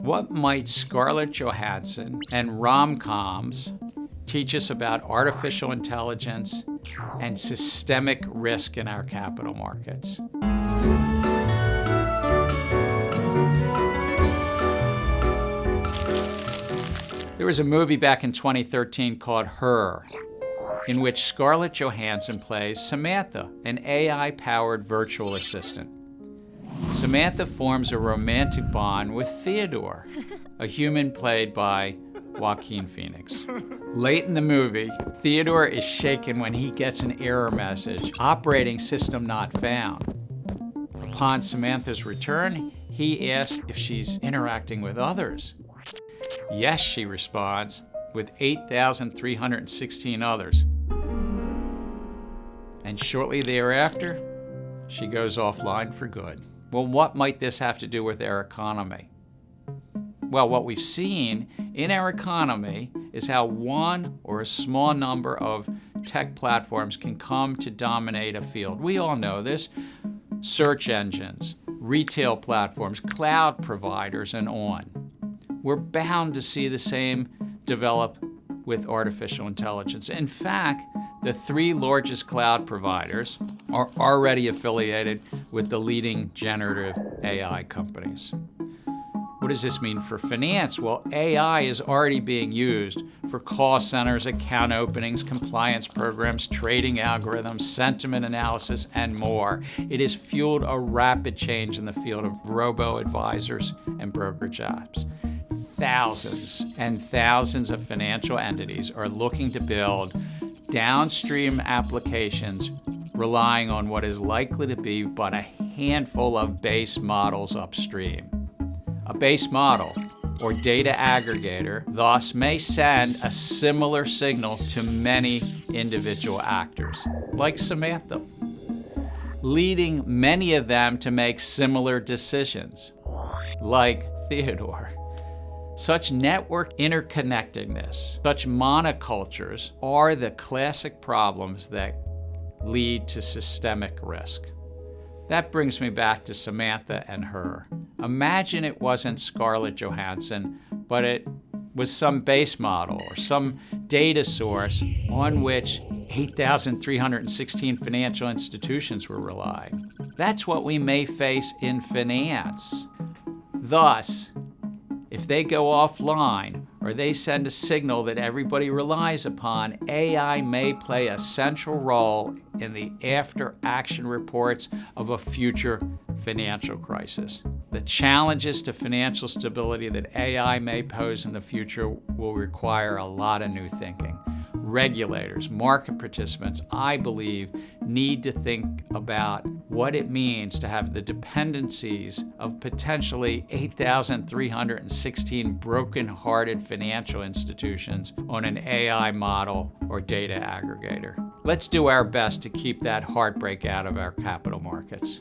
What might Scarlett Johansson and rom-coms teach us about artificial intelligence and systemic risk in our capital markets? There was a movie back in 2013 called Her, in which Scarlett Johansson plays Samantha, an AI-powered virtual assistant. Samantha forms a romantic bond with Theodore, a human played by Joaquin Phoenix. Late in the movie, Theodore is shaken when he gets an error message, operating system not found. Upon Samantha's return, he asks if she's interacting with others. Yes, she responds, with 8,316 others. And shortly thereafter, she goes offline for good. Well, what might this have to do with our economy? Well, what we've seen in our economy is how one or a small number of tech platforms can come to dominate a field. We all know this. Search engines, retail platforms, cloud providers, and on. We're bound to see the same develop with artificial intelligence. In fact, the 3 largest cloud providers are already affiliated with the leading generative AI companies. What does this mean for finance? Well, AI is already being used for call centers, account openings, compliance programs, trading algorithms, sentiment analysis, and more. It has fueled a rapid change in the field of robo-advisors and brokerage apps. Thousands and thousands of financial entities are looking to build downstream applications relying on what is likely to be but a handful of base models upstream. A base model, or data aggregator, thus may send a similar signal to many individual actors, like Samantha, leading many of them to make similar decisions, like Theodore. Such network interconnectedness, such monocultures are the classic problems that lead to systemic risk. That brings me back to Samantha and Her. Imagine it wasn't Scarlett Johansson, but it was some base model or some data source on which 8,316 financial institutions were relying. That's what we may face in finance. Thus, if they go offline or they send a signal that everybody relies upon, AI may play a central role in the after-action reports of a future financial crisis. The challenges to financial stability that AI may pose in the future will require a lot of new thinking. Regulators, market participants, I believe, need to think about what it means to have the dependencies of potentially 8,316 broken-hearted financial institutions on an AI model or data aggregator. Let's do our best to keep that heartbreak out of our capital markets.